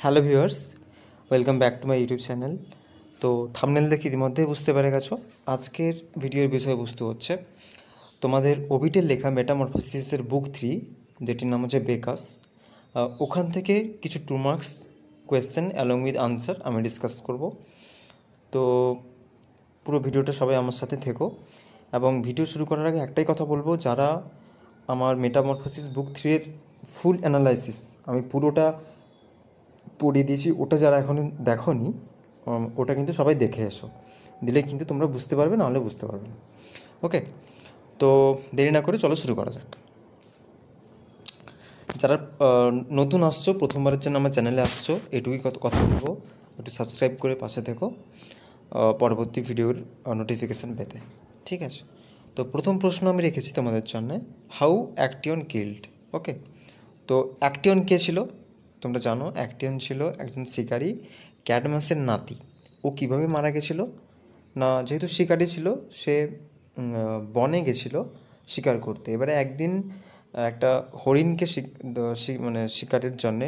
Hello viewers, welcome back to my YouTube channel. তো thumbnail দেখে ইতিমধ্যেই বুঝতে পেরে গেছো আজকের ভিডিওর বিষয়বস্তু হচ্ছে তোমাদের ওবিটের লেখা মেটামরফোসিসের বুক 3, যেটির নাম হচ্ছে বেকাস। ওখান থেকে কিছু 2 marks question along with answer আমি ডিসকাস করব। তো পুরো ভিডিওটা সবাই আমার সাথে থেকো, এবং ভিডিও শুরু করার আগে একটাই কথা বলবো, যারা আমার মেটামরফোসিস বুক 3 এর ফুল অ্যানালাইসিস আমি পুরোটা পড়িয়ে দিয়েছি, ওটা যারা এখন দেখোনি ওটা কিন্তু সবাই দেখে এসো, দিলে কিন্তু তোমরা বুঝতে পারবে, নাহলে বুঝতে পারবে না। ওকে, তো দেরি না করে চলো শুরু করা যাক। যারা নতুন আসছো, প্রথমবারের জন্য আমার চ্যানেলে আসছো, এটুকুই কথা বলবো, একটু সাবস্ক্রাইব করে পাশে থেকো পরবর্তী ভিডিওর নোটিফিকেশান পেতে। ঠিক আছে, তো প্রথম প্রশ্ন আমি রেখেছি তোমাদের জন্য, হাউ অ্যাক্টিয়ন কিল্ড। ওকে, তো অ্যাক্টিয়ন কে ছিল? তোমরা জানো অ্যাক্টিয়ন ছিল একজন শিকারী, ক্যাডমাসের নাতি। ও কীভাবে মারা গেছিলো না, যেহেতু শিকারী ছিল, সে বনে গেছিল শিকার করতে। এবারে একদিন একটা হরিণকে মানে শিকারের জন্যে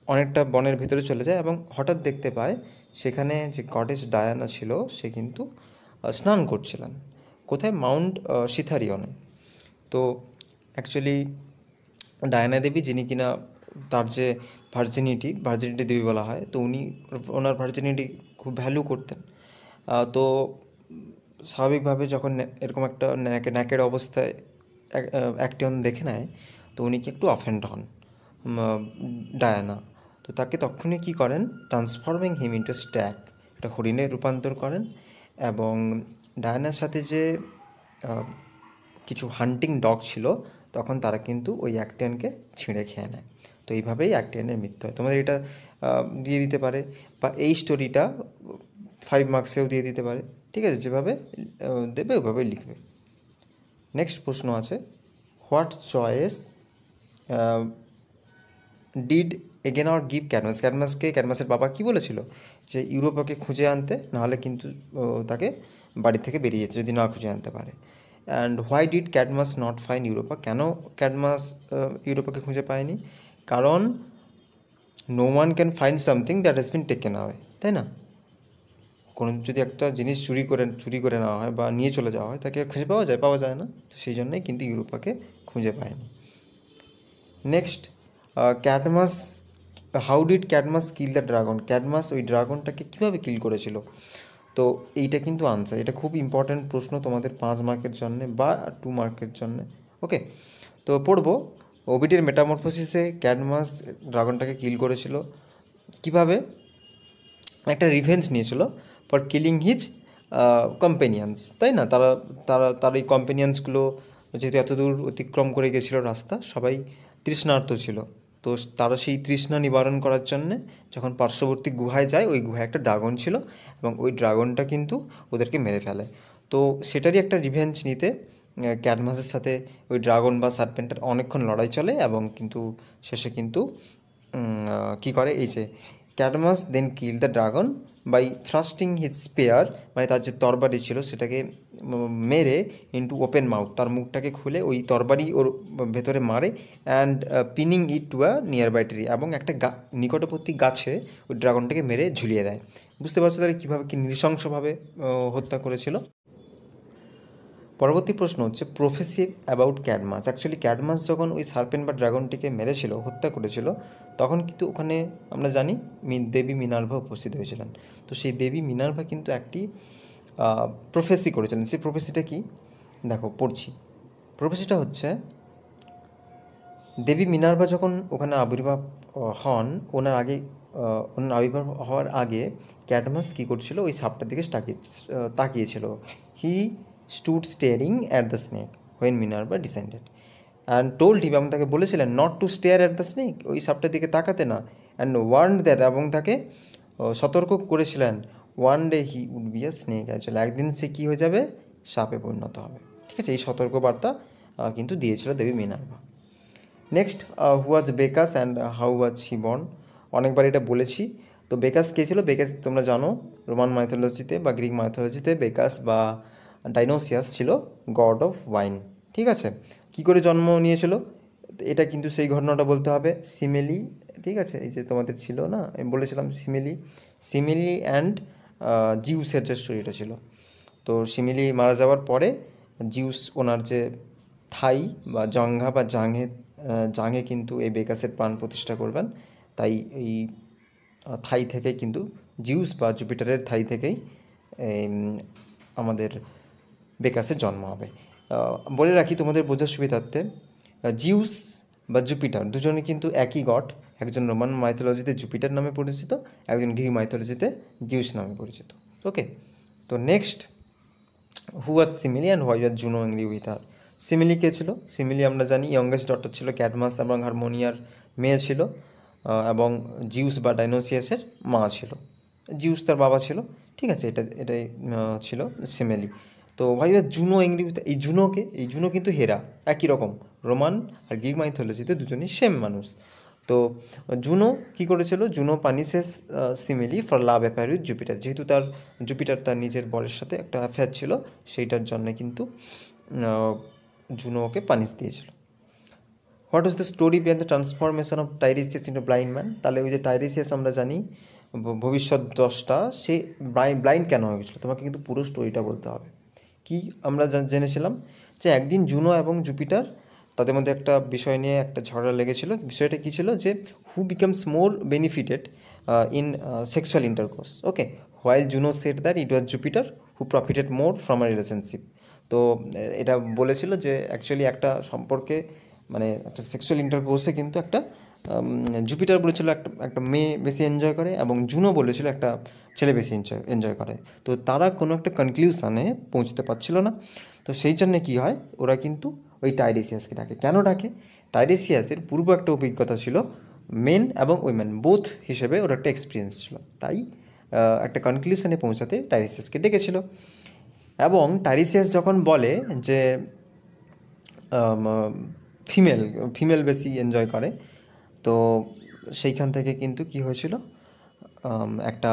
অনেকটা বনের ভেতরে চলে যায়, এবং হঠাৎ দেখতে পায় সেখানে যে গডেস ডায়ানা ছিল সে কিন্তু স্নান করছিলেন। কোথায়? মাউন্ট সিথারিয়নে। তো অ্যাকচুয়ালি ডায়ানা দেবী, যিনি কিনা তার যে ভার্জিনিটি দেবী বলা হয়, তো উনি ওনার ভার্জিনিটি খুব ভ্যালু করতেন। তো স্বাভাবিকভাবে যখন এরকম একটা ন্যাকের অবস্থায় অ্যাক্টিয়ন দেখে নেয়, তো উনি কি একটু অফেন্ড হন ডায়ানা। তো তাকে তখনই কী করেন, ট্রান্সফর্মিং হিম ইন্টু স্ট্যাগ, একটা হরিণে রূপান্তর করেন, এবং ডায়ানার সাথে যে কিছু হান্টিং ডগ ছিল, তখন তারা কিন্তু ওই অ্যাক্টিয়নকে ছিঁড়ে খেয়ে নেয়। তো এইভাবেই অ্যাক্টিয়নের মৃত্যু হয়। তোমাদের এটা দিয়ে দিতে পারে, বা এই স্টোরিটা 5 মার্কসেও দিয়ে দিতে পারে। ঠিক আছে, যেভাবে দেবে ওভাবেই লিখবে। নেক্সট প্রশ্ন আছে, what choice did Agenor give ক্যাডমাসের বাবা কী বলেছিল, যে ইউরোপাকে খুঁজে আনতে, নাহলে কিন্তু তাকে বাড়ি থেকে বেরিয়ে যেতে যদি না খুঁজে আনতে পারে। And why did Cadmus not find Europa, কেন ক্যাডমাস ইউরোপাকে খুঁজে পায়নি? কারণ no one can find something that has been taken away, তাই না? কোনো যদি একটা জিনিস চুরি করে নেওয়া হয় বা নিয়ে চলে যাওয়া হয়, তাকে খুঁজে পাওয়া যায় না। তো সেই জন্যই কিন্তু ইউরোপাকে খুঁজে পায়নি। Next, Cadmus how did Cadmus kill the dragon, Cadmus ওই ড্রাগনটাকে কীভাবে কিল করেছিল? তো এইটা কিন্তু আনসার, এটা খুব ইম্পর্ট্যান্ট প্রশ্ন তোমাদের 5 মার্কের জন্যে বা 2 মার্কের জন্যে। ওকে, তো পড়বো, ওবিটের মেটামরফোসিসে ক্যাডমাস ড্রাগনটাকে কিল করেছিল কিভাবে? একটা রিভেঞ্জ নিয়েছিল ফর কিলিং হিজ কম্পেনিয়ান্স, তাই না? তার এই কম্পেনিয়ান্সগুলো যেহেতু এত দূর অতিক্রম করে গেছিলো রাস্তা, সবাই তৃষ্ণার্ত ছিল। তো তারা সেই তৃষ্ণা নিবারণ করার জন্যে যখন পার্শ্ববর্তী গুহায় যায়, ওই গুহায় একটা ড্রাগন ছিল, এবং ওই ড্রাগনটা কিন্তু ওদেরকে মেরে ফেলে। তো সেটারই একটা রিভেঞ্জ নিতে ক্যাডমাসের সাথে ওই ড্রাগন বা সার্পেন্টের অনেকক্ষণ লড়াই চলে, এবং কিন্তু শেষে কিন্তু কী করে, এই যে Cadmus then kill the dragon by thrusting his spear, মানে তার যে তরবারি ছিল সেটাকে মেরে ইন্টু ওপেন মাউথ, তার মুখটাকে খুলে ওই তরবারি ওর ভেতরে মারে, and pinning it to a nearby tree, এবং একটা নিকটবর্তী গাছে ওই ড্রাগনটাকে মেরে ঝুলিয়ে দেয়। বুঝতে পারছো তাহলে কীভাবে কি নৃশংসভাবে হত্যা করেছিল। পরবর্তী প্রশ্ন হচ্ছে প্রফেসি অ্যাবাউট ক্যাডমাস। অ্যাকচুয়ালি ক্যাডমাস যখন ওই সার্পেন্ট বা ড্রাগনটিকে মেরেছিল, হত্যা করেছিল, তখন কিন্তু ওখানে আমরা জানি দেবী মিনার্ভা উপস্থিত হয়েছিলেন। তো সেই দেবী মিনার্ভা কিন্তু একটি প্রফেসি করেছিলেন। সেই প্রফেসিটা কি, দেখো পড়ছি। প্রফেসিটা হচ্ছে, দেবী মিনার্ভা যখন ওখানে আবির্ভাব হন, ওনার আবির্ভাব হওয়ার আগে ক্যাডমাস কী করছিল, ওই সাপটার দিকে তাকিয়েছিল। He stood staring at the snake when Minerva descended and told him, এবং তাকে বলেছিলেন not to stare at the snake, ওই সাপটার দিকে তাকাতে না, অ্যান্ড ওয়ার্নড দ্যাট, এবং তাকে সতর্ক করেছিলেন one day he would be a snake, actually একদিন সে কী হয়ে যাবে, সাপে পরিণত হবে। ঠিক আছে, এই সতর্কবার্তা কিন্তু দিয়েছিল দেবী Minerva. Next, who was Bacchus and how was he born. অনেকবার এটা বলেছি। তো বেকাস কে ছিল? বেকাস তোমরা জানো, রোমান মাইথোলজিতে বা গ্রিক মাইথোলজিতে বেকাস বা ডাইনোসিয়াস ছিল গড অফ ওয়াইন। ঠিক আছে, কী করে জন্ম নিয়েছিল, এটা কিন্তু সেই ঘটনাটা বলতে হবে। সিমেলি ঠিক আছে, এই যে তোমাদের ছিল না, আমি বলেছিলাম সিমিলি অ্যান্ড জিউসের যে স্টোরিটা ছিল। তো সিমিলি মারা যাওয়ার পরে জিউস ওনার যে থাই বা জঙ্ঘা বা জাঙে কিন্তু এই বেকাসের প্রাণ প্রতিষ্ঠা করবেন। তাই এই থাই থেকেই কিন্তু জিউস বা জুপিটারের থাই থেকেই আমাদের বেকাসের জন্ম হবে। বলে রাখি তোমাদের বোঝার সুবিধার্থে, জিউস বা জুপিটার দুজনে কিন্তু একই গড। একজন রোমান মাইথোলজিতে জুপিটার নামে পরিচিত, একজন গ্রিক মাইথোলজিতে জিউস নামে পরিচিত। ওকে, তো next, who was Semele and why was Juno angry with her? Semele কে ছিল? সিমিলি আমরা জানি ইয়ংগেস্ট ডটার ছিল ক্যাডমাস এবং হারমোনিয়ার মেয়ে ছিল, এবং জিউস বা ডাইনোসিয়াসের মা ছিল। জিউস তার বাবা ছিল। ঠিক আছে, এটাই ছিল সিমিলি। তো why was Juno angry with, এই জুনো কিন্তু হেরা, একই রকম। রোমান আর গ্রিক মাইথোলজিতে দুজনই সেম মানুষ। তো জুনো কী করেছিল? Juno punishes Semele for love affair with Jupiter. যেহেতু জুপিটার তার নিজের বরের সাথে একটা অ্যাফেয়ার ছিল, সেইটার জন্যে কিন্তু জুনো ওকে পানিশ দিয়েছিল। What was the story behind the transformation of Tiresias into blind man? তাহলে ওই যে টাইরিসিয়াস আমরা জানি ভবিষ্যৎ দ্রষ্টা, সে ব্লাইন্ড কেন হয়ে গেছিলো? তোমাকে কিন্তু পুরো স্টোরিটা বলতে হবে। কি আমরা জেনেছিলাম যে একদিন জুনো এবং জুপিটার, তাদের মধ্যে একটা বিষয় নিয়ে একটা ঝগড়া লেগেছিল। বিষয়টা কী ছিল? যে who becomes more benefited in sexual intercourse. Okay, while Juno said that it was Jupiter who profited more from a relationship. তো এটা বলেছিল যে অ্যাকচুয়ালি একটা সম্পর্কে, মানে একটা সেক্সুয়াল ইন্টারকোর্সে কিন্তু একটা জুপিটার বলেছিল একটা মেয়ে বেশি এনজয় করে, এবং জুনো বলেছিল একটা ছেলে বেশি এনজয় করে। তো তারা কোনো একটা কনক্লিউশনে পৌঁছতে পারছিল না। তো সেই জন্যে কী হয়, ওরা কিন্তু ওই টাইরেসিয়াসকে ডাকে। কেন ডাকে? টাইরেসিয়াসের পূর্ব একটা অভিজ্ঞতা ছিল, মেন এবং উইমেন বোথ হিসেবে ওর একটা এক্সপিরিয়েন্স ছিল। তাই একটা কনক্লিউশনে পৌঁছাতে টাইরেসিয়াসকে ডেকেছিল। এবং টাইরেসিয়াস যখন বলে যে ফিমেল বেশি এনজয় করে, তো সেইখান থেকে কিন্তু কি হয়েছিল, একটা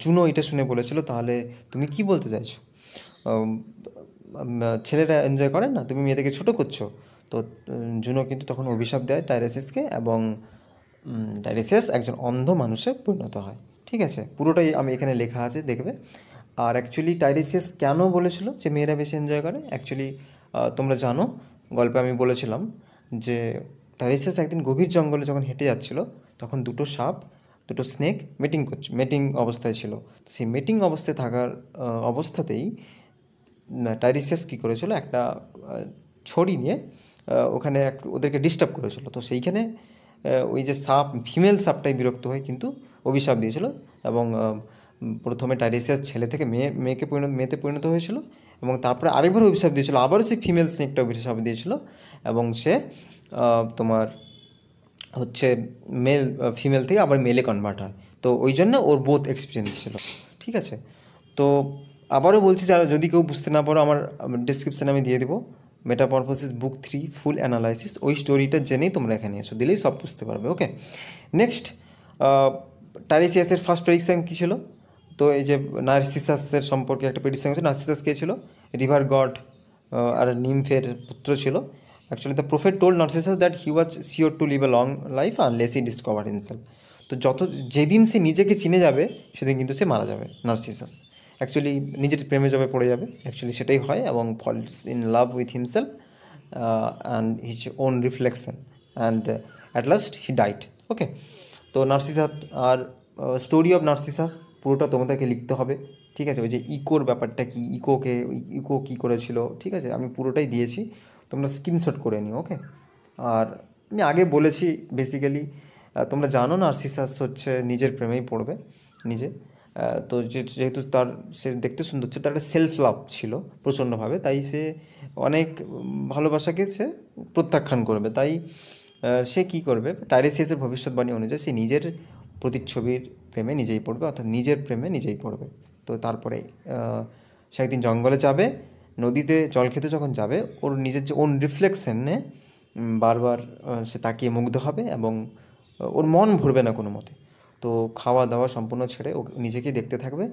জুনো এটা শুনে বলেছিল, তাহলে তুমি কি বলতে চাইছো? ছেলেরা এনজয় করে না, তুমি মেয়েদেরকে ছোটো করছো। তো জুনো কিন্তু তখন অভিশাপ দেয় টাইরেসিসকে, এবং টাইরেসিয়াস একজন অন্ধ মানুষে পরিণত হয়। ঠিক আছে, পুরোটাই আমি এখানে লেখা আছে, দেখবে। আর অ্যাকচুয়ালি টাইরেসিয়াস কেন বলেছিল যে মেয়েরা বেশি এনজয় করে? অ্যাকচুয়ালি তোমরা জানো, গল্পে আমি বলেছিলাম যে টাইরেসিয়াস একদিন গভীর জঙ্গলে যখন হেঁটে যাচ্ছিল, তখন দুটো স্নেক মেটিং অবস্থায় ছিল। সেই মেটিং অবস্থায় থাকার অবস্থাতেই টাইরেসিয়াস কী করেছিল, একটা ছড়ি নিয়ে ওখানে ওদেরকে ডিস্টার্ব করেছিল। তো সেইখানে ওই যে ফিমেল সাপটাই বিরক্ত হয়ে কিন্তু অভিশাপ দিয়েছিল, এবং প্রথমে টাইরেসিয়াস ছেলে থেকে মেয়েতে পরিণত হয়েছিল, এবং তারপরে আরেকবার অভিশাপ দিয়েছিল, আবারও সেই ফিমেল স্নেকটা অভিশাপ দিয়েছিল, এবং সে তোমার হচ্ছে ফিমেল থেকে আবার মেলে কনভার্ট হয়। তো ওই জন্য ওর বোথ এক্সপিরিয়েন্স ছিল। ঠিক আছে, তো আবারও বলছি, যারা যদি কেউ বুঝতে না পারো, আমার ডিসক্রিপশানে আমি দিয়ে দেবো মেটামরফোসিস বুক 3 ফুল অ্যানালাইসিস। ওই স্টোরিটা জেনেই তোমরা এখানে এসো, দিলেই সব বুঝতে পারবে। ওকে, নেক্সট, টাইরেসিয়াসের ফার্স্ট প্রেডিকশন কী ছিল? তো এই যে নার্সিসাসের সম্পর্কে একটা প্রেডিকশন ছিল। নার্সিসাস কে ছিল? রিভার গড আর নিমফের পুত্র ছিল। Actually the prophet told Narcissus that he was sure to live a long life unless he discover himself. তো যেদিন সে নিজেকে চিনে যাবে, সেদিন কিন্তু সে মারা যাবে, নার্সিসাস। অ্যাকচুয়ালি নিজের প্রেমে জবে পড়ে যাবে, অ্যাকচুয়ালি সেটাই হয়, এবং falls in love with himself and his own reflection, and at last he died. Okay, তো নার্সিসাস আর স্টোরি অফ নার্সিসাস পুরোটা তোমাদেরকে লিখতে হবে। ঠিক আছে, ওই যে ইকোর ব্যাপারটা কি, ইকো কী করেছিল, ঠিক আছে, আমি পুরোটাই দিয়েছি, তোমরা স্ক্রিনশট করে নিও। ওকে, আর আমি আগে বলেছি বেসিক্যালি তোমরা জানো নার্সিসাস হচ্ছে নিজের প্রেমেই পড়বে নিজে। তো যেহেতু সে দেখতে সুন্দর ছিল, তার একটা সেলফ লাভ ছিল প্রচণ্ডভাবে, তাই সে অনেক ভালোবাসাকে সে প্রত্যাখ্যান করবে। তাই সে কী করবে, টাইরেসিয়াসের ভবিষ্যৎবাণী অনুযায়ী সে নিজের প্রতিচ্ছবির প্রেমে নিজেই পড়বে, অর্থাৎ নিজের প্রেমে নিজেই পড়বে। তো তারপরে সে একদিন জঙ্গলে যাবে, নদীতে জল খেতে যখন যাবে, ওর নিজের যে ওন রিফ্লেকশনে বারবার সে তাকিয়ে মুগ্ধ হবে, এবং ওর মন ভরবে না কোনো মতে। তো খাওয়া দাওয়া সম্পূর্ণ ছেড়ে ও নিজেকেই দেখতে থাকবে,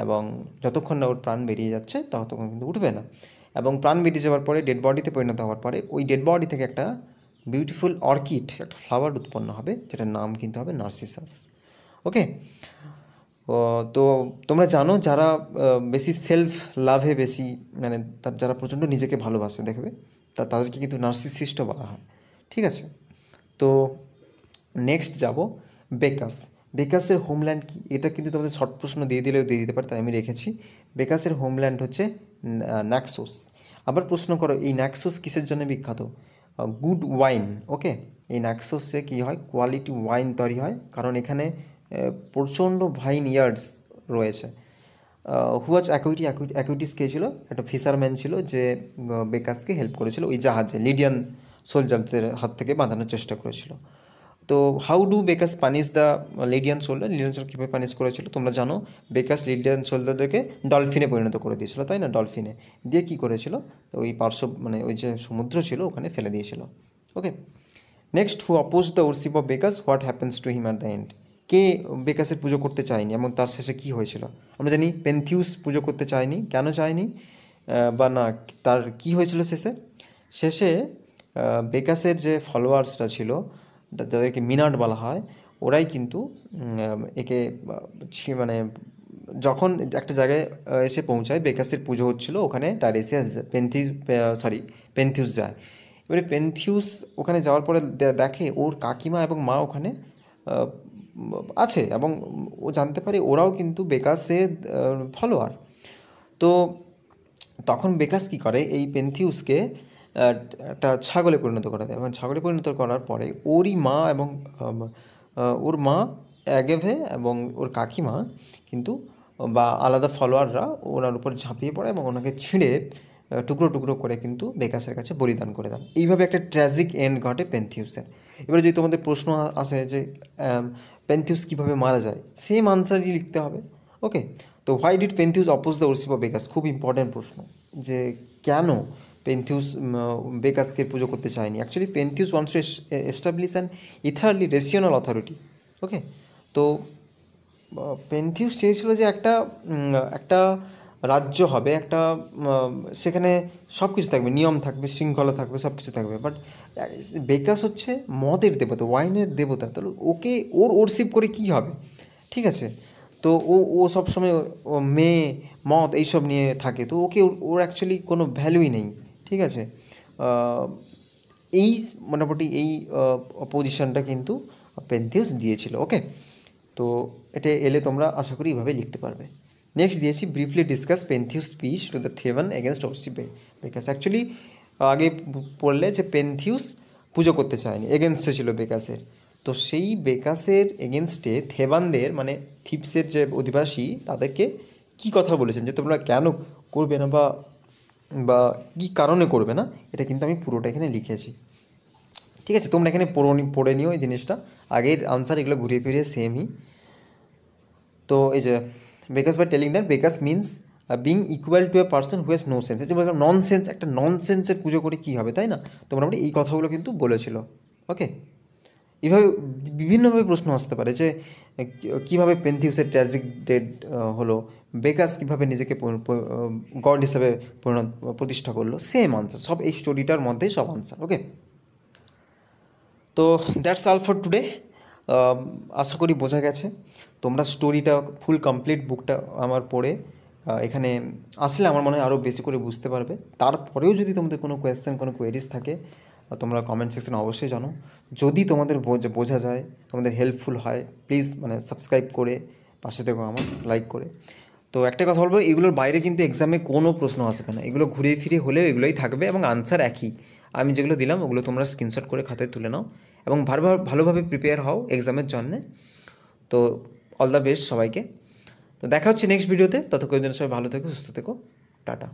এবং যতক্ষণ না ওর প্রাণ বেরিয়ে যাচ্ছে ততক্ষণ কিন্তু উঠবে না। এবং প্রাণ বেরিয়ে যাওয়ার পরে, ডেড বডিতে পরিণত হওয়ার পরে, ওই ডেড বডি থেকে একটা বিউটিফুল অর্কিড, একটা ফ্লাওয়ার উৎপন্ন হবে, যেটার নাম কিন্তু হবে নার্সিসাস। ওকে, তো তোমরা জানো যারা বেশি সেলফ লাভে বেশি, মানে যারা প্রচণ্ড নিজেকে ভালোবাসে দেখবে, তাদেরকে কিন্তু নার্সিসিস্টও বলা হয়। ঠিক আছে, তো নেক্সট যাব বেকাস। বেকাসের হোমল্যান্ড কি? এটা কিন্তু তোমাদের শর্ট প্রশ্ন দিয়ে দিলেও দিয়ে দিতে পারে, তাই আমি রেখেছি। বেকাসের হোমল্যান্ড হচ্ছে নাক্সোস। আবার প্রশ্ন করো এই নাক্সোস কিসের জন্য বিখ্যাত? Good wine. ওকে, এই নাক্সোসে কী হয়, কোয়ালিটি ওয়াইন তৈরি হয়, কারণ এখানে প্রচণ্ড ভাইন ইয়ার্ডস রয়েছে। হুয়াজ অ্যাকুইটিস কে ছিল? একটা ফিশারম্যান ছিল যে বেকাসকে হেল্প করেছিল ওই জাহাজে, লিডিয়ান সোলজারদের হাত থেকে বাঁধানোর চেষ্টা করেছিল। তো how do Bacchus punish the Lydian soldier? Lydian soldier কীভাবে পানিশ করেছিল তোমরা জানো? বেকাস লিডিয়ান সোলজারদেরকে ডলফিনে পরিণত করে দিয়েছিল, তাই না? ডলফিনে দিয়ে কী করেছিল, ওই মানে ওই যে সমুদ্র ছিল ওখানে ফেলে দিয়েছিল। Okay, next, who oppose the worship of Bacchus, what happens to him at the end? কে বেকাসের পুজো করতে চায়নি এবং তার শেষে কী হয়েছিল? আমরা জানি পেন্থিউস পুজো করতে চায়নি। কেন চায়নি বা না, তার কী হয়েছিল শেষে? শেষে বেকাসের যে ফলোয়ার্সরা ছিল, যাদেরকে মিনার্ড বলা হয়, ওরাই কিন্তু একে মানে যখন একটা জায়গায় এসে পৌঁছায়, বেকাসের পুজো হচ্ছিল, ওখানে টাইরেসিয়াস পেন্থিউস যায়। এবারে পেন্থিউস ওখানে যাওয়ার পরে দেখে ওর কাকিমা এবং মা ওখানে আছে, এবং ও জানতে পারে ওরাও কিন্তু বেকাসের ফলোয়ার। তো তখন বেকাস কী করে, এই পেন্থিউসকে একটা ছাগলে পরিণত করে দেয়, এবং ছাগলে পরিণত করার পরে ওরই মা এবং ওর মা অ্যাগেভে এবং ওর কাকিমা কিন্তু বা আলাদা ফলোয়াররা ওনার উপর ঝাঁপিয়ে পড়ে এবং ওনাকে ছিঁড়ে টুকরো টুকরো করে কিন্তু বেকাসের কাছে বলিদান করে দেন। এইভাবে একটা ট্র্যাজিক এন্ড ঘটে পেন্থিউসের। এবারে যদি তোমাদের প্রশ্ন আসে যে পেন্থিউস কীভাবে মারা যায়, সেম আনসারই লিখতে হবে। ওকে, তো why did Pentheus oppose the worship of Bacchus? খুব ইম্পর্ট্যান্ট প্রশ্ন, যে কেন পেন্থিউস বেকাসকে পুজো করতে চায়নি। Actually Pentheus wants to establish an utterly rational authority. Okay, তো পেন্থিউস চেয়েছিল যে একটা রাজ্য হবে, একটা সেখানে সব কিছু থাকবে, নিয়ম থাকবে, শৃঙ্খলা থাকবে, সব কিছু থাকবে। বাট বেকাস হচ্ছে মদের দেবতা, ওয়াইনের দেবতা, তাহলে ওকে ওরশিপ করে কী হবে? ঠিক আছে, তো ও সবসময় মেয়ে, মদ এইসব নিয়ে থাকে, তো ওর অ্যাকচুয়ালি কোনো ভ্যালুই নেই। ঠিক আছে, এই মোটামুটি এই পজিশনটা কিন্তু পেন্থিউস দিয়েছিল। ওকে, তো এটা এলে তোমরা আশা করি এইভাবে লিখতে পারবে। নেক্সট দিয়েছি, briefly discuss Pentheus speech to the Theban against worship Bacchus. Actually আগে পড়লে যে পেন্থিউস পুজো করতে চায়নি, এগেনস্টে ছিল বেকাসের, তো সেই বেকাসের এগেনস্টে থেবানদের মানে থিপসের যে অধিবাসী তাদেরকে কি কথা বলেছেন যে তোমরা কেন করবে না বা কী কারণে করবে না, এটা কিন্তু আমি পুরোটা এখানে লিখেছি। ঠিক আছে, তোমরা এখানে পড়ে নিও এই জিনিসটা, আগের আনসার এগুলো ঘুরিয়ে ফিরিয়ে সেমই। তো এই যে বেকাস বাই টেলিং দ্যাট বেকাস means being equal to a person who has no sense. যে বললাম নন সেন্স, একটা নন সেন্সের পুজো করে কী হবে, তাই না? তো মোটামুটি এই কথাগুলো কিন্তু বলেছিল। ওকে, এভাবে বিভিন্নভাবে প্রশ্ন আসতে পারে যে কীভাবে পেন্থিউসের ট্র্যাজিক ডেথ হলো, বেকাস কীভাবে নিজেকে গড হিসেবে প্রতিষ্ঠা করলো, সেম আনসার, সব এই স্টোরিটার মধ্যেই সব আনসার। ওকে, তো দ্যাটস অল ফর টুডে। আশা করি বোঝা গেছে। তোমরা স্টোরিটা ফুল কমপ্লিট বুকটা আমার পড়ে এখানে আসলে আমার মনে হয় আরও বেশি করে বুঝতে পারবে। তারপরেও যদি তোমাদের কোনো কোয়েশ্চেন, কোনো কোয়েরিজ থাকে, তোমরা কমেন্ট সেকশনে অবশ্যই জানো। যদি তোমাদের বোঝা যায়, তোমাদের হেল্পফুল হয়, প্লিজ মানে সাবস্ক্রাইব করে পাশে থেকো আমার, লাইক করে। তো একটা কথা বলবো, এগুলোর বাইরে কিন্তু এক্সামে কোনো প্রশ্ন আসবে না, এগুলো ঘুরে ফিরে হলেও এগুলোই থাকবে এবং আনসার একই। আমি যেগুলো দিলাম ওগুলো তোমরা স্ক্রিনশট করে খাতায় তুলে নাও এবং ভালোভাবে প্রিপেয়ার হও এক্সামের জন্যে। তো অল দ্য বেস্ট সবাইকে। তো দেখা হচ্ছে নেক্সট ভিডিওতে, ততক্ষণ জন্য সবাই ভালো থেকো, সুস্থ থেকো, টাটা।